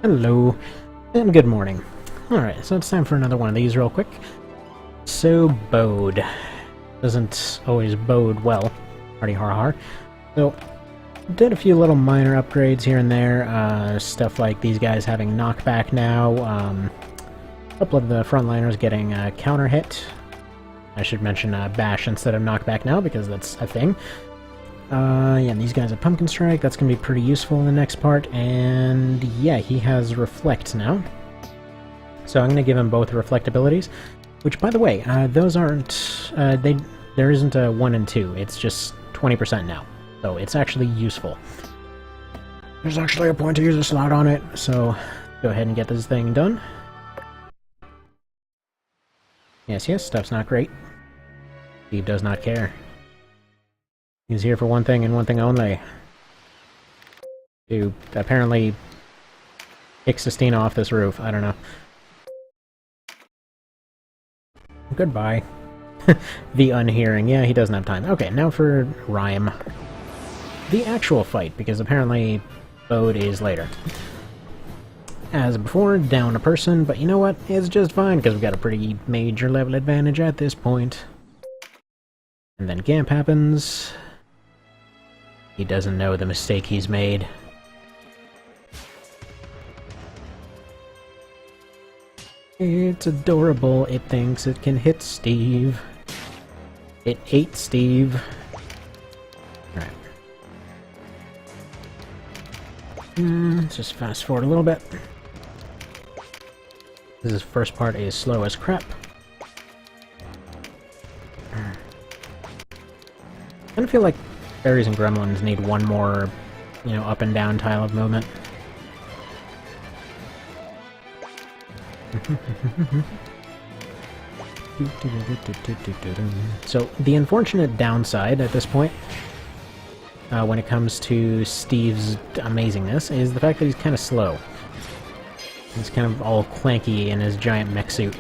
Hello, and good morning. Alright, so it's time for another one of these real quick. So, bode. Doesn't always bode well. Hardy har har. So, did a few little minor upgrades here and there. Stuff like these guys having knockback now. A couple of the frontliners getting counter hit. I should mention bash instead of knockback now, because that's a thing. Yeah, these guys have Pumpkin Strike, that's going to be pretty useful in the next part, and yeah, he has Reflect now. So I'm going to give him both Reflect abilities, which, by the way, those aren't, there isn't a 1 and 2, it's just 20% now, so it's actually useful. There's actually a point to use a slot on it, so go ahead and get this thing done. Yes, stuff's not great. Steve does not care. He's here for one thing and one thing only. To apparently kick Sistina off this roof. I don't know. Goodbye. The unhearing. Yeah, he doesn't have time. Okay, now for Rhyme. The actual fight, because apparently Bode is later. As before, down a person, but you know what? It's just fine, because we've got a pretty major level advantage at this point. And then Gamp happens. He doesn't know the mistake he's made. It's adorable. It thinks it can hit Steve. It ate Steve. Alright. Let's just fast forward a little bit. This first part is slow as crap. I kind of feel like Fairies and Gremlins need one more, you know, up and down tile of movement. So, the unfortunate downside at this point, when it comes to Steve's amazingness, is the fact that he's kind of slow. He's kind of all clanky in his giant mech suit.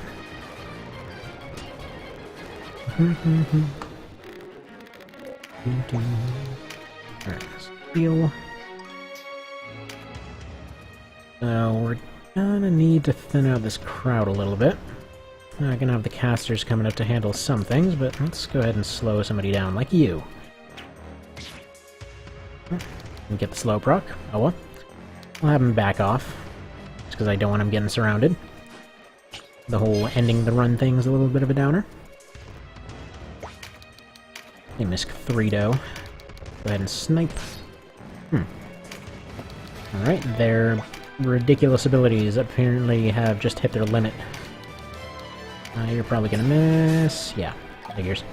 Alright, steal. So we're gonna need to thin out this crowd a little bit. I'm gonna have the casters coming up to handle some things, but let's go ahead and slow somebody down like you. And get the slow proc. Oh well. I'll have him back off, just because I don't want him getting surrounded. The whole ending the run thing's a little bit of a downer. Hey, Miss Threedo. Go ahead and snipe. Alright, their ridiculous abilities apparently have just hit their limit. You're probably gonna miss. Yeah, figures.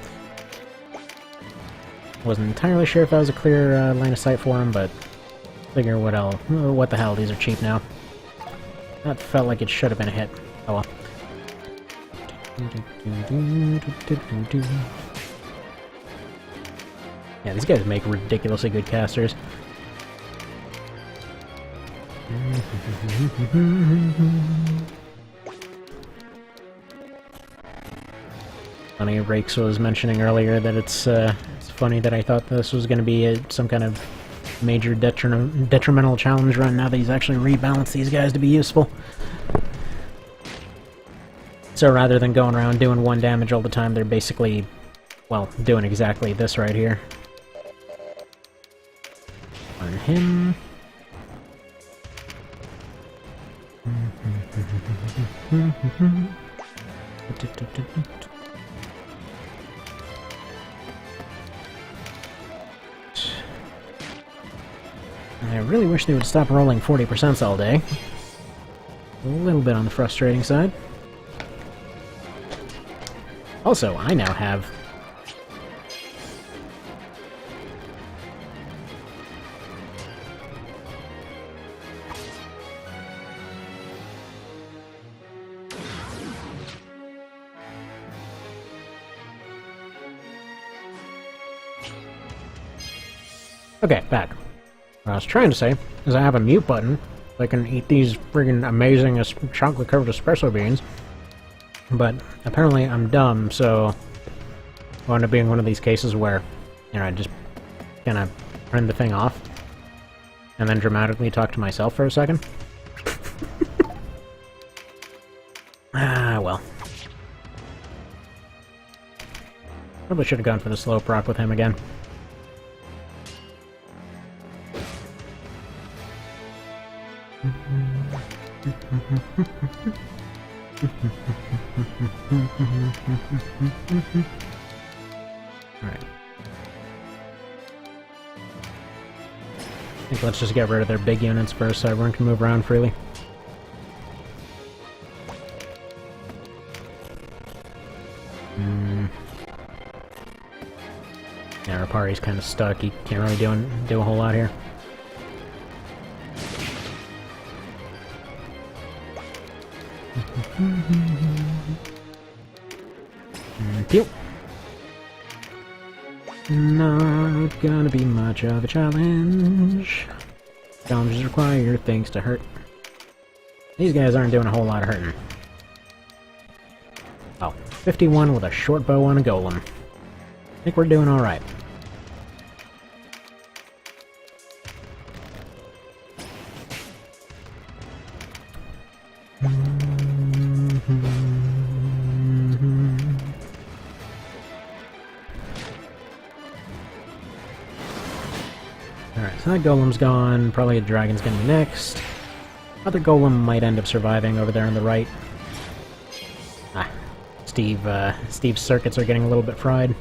Wasn't entirely sure if that was a clear line of sight for him, but figure what the hell, these are cheap now. That felt like it should have been a hit. Oh well. Yeah, these guys make ridiculously good casters. Funny, Rakes was mentioning earlier that it's funny that I thought this was going to be some kind of major detrimental challenge run now that he's actually rebalanced these guys to be useful. So rather than going around doing 1 damage all the time, they're basically, well, doing exactly this right here. On him. I really wish they would stop rolling 40% all day. A little bit on the frustrating side. Also, I now have okay, back. What I was trying to say is I have a mute button so I can eat these friggin' amazing chocolate-covered espresso beans, but apparently I'm dumb, so I wound up being one of these cases where, you know, I just kind of turn the thing off and then dramatically talk to myself for a second. Probably should have gone for the slow proc with him again. Alright. I think let's just get rid of their big units first so everyone can move around freely. Yeah, our party's kind of stuck. He can't really do a whole lot here. Pew! Not gonna be much of a challenge. Challenges require things to hurt. These guys aren't doing a whole lot of hurting. Oh, 51 with a short bow on a golem. I think we're doing alright. Alright, so that golem's gone. Probably a dragon's gonna be next. Other golem might end up surviving over there on the right. Ah, Steve's circuits are getting a little bit fried.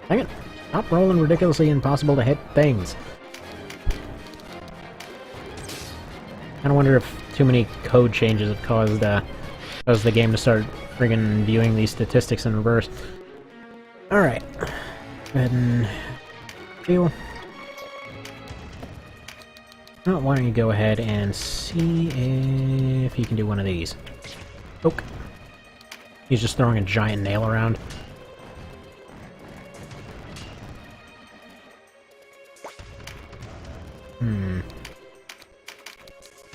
Dang it! Stop rolling ridiculously impossible to hit things. Kinda wonder if too many code changes have caused the game to start friggin' viewing these statistics in reverse. Alright. Go ahead and heal. Oh, why don't you go ahead and see if you can do one of these. Poke. He's just throwing a giant nail around.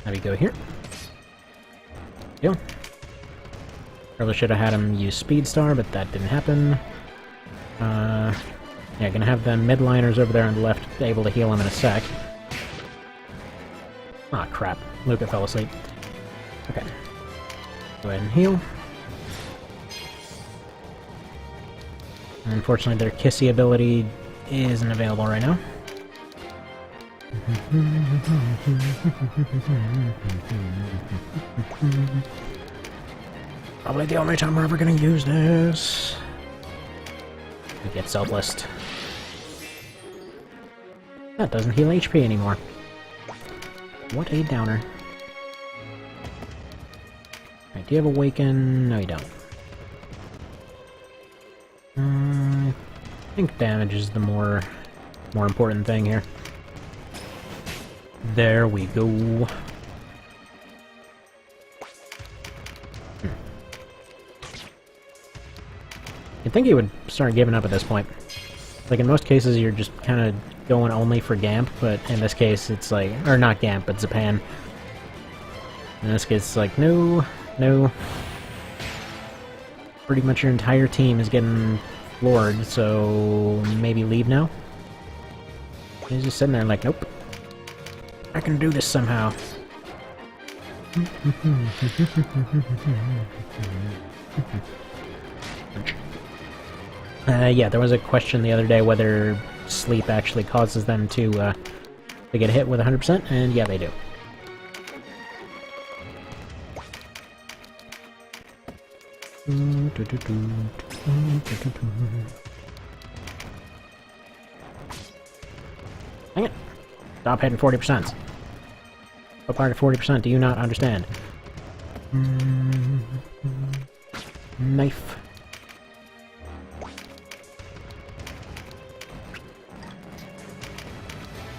How do you go here? Deal. Probably should have had him use Speed Star, but that didn't happen. Yeah, gonna have the midliners over there on the left able to heal him in a sec. Ah, crap. Luca fell asleep. Okay. Go ahead and heal. Unfortunately, their Kissy ability isn't available right now. Probably the only time we're ever gonna use this. We get Selfless. That doesn't heal HP anymore. What a downer. Right, do you have Awaken? No, you don't. I think damage is the more important thing here. There we go. You'd think he would start giving up at this point. Like, in most cases, you're just kind of going only for Gamp, but in this case, it's like... Or not Gamp, but Xapan. In this case, it's like, no, no. Pretty much your entire team is getting floored, so maybe leave now? He's just sitting there like, nope. I can do this somehow. Yeah, there was a question the other day whether sleep actually causes them to get hit with 100%, and yeah, they do. Dang it! Stop hitting 40%. What part of 40% do you not understand? Knife.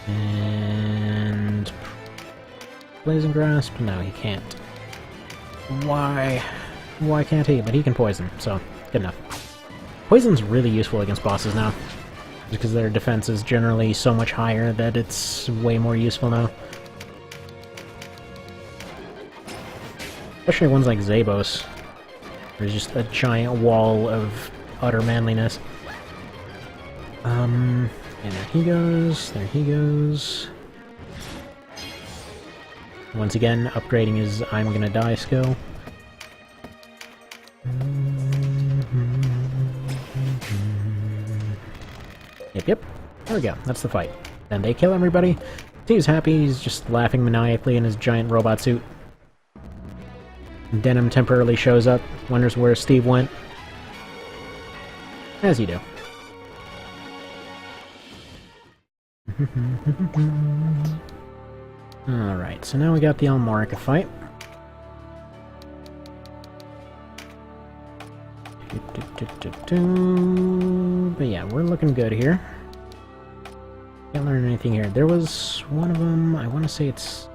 And... Blazing Grasp? No, he can't. Why? Why can't he? But he can poison, so good enough. Poison's really useful against bosses now. Because their defense is generally so much higher that it's way more useful now. Especially ones like Zabos. There's just a giant wall of utter manliness. And there he goes, there he goes. Once again, upgrading his I'm gonna die skill. There we go, that's the fight. Then they kill everybody. Steve's happy, he's just laughing maniacally in his giant robot suit. Denim temporarily shows up, wonders where Steve went. As you do. Alright, so now we got the Almorica fight. But yeah, we're looking good here. Can't learn anything here. There was one of them, I want to say it's...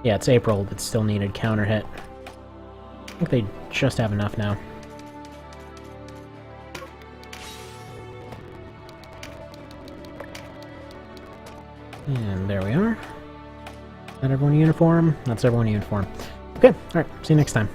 Yeah, it's April that still needed counter hit. I think they just have enough now. And there we are. Is that everyone in uniform? That's everyone in uniform. Okay, alright, see you next time.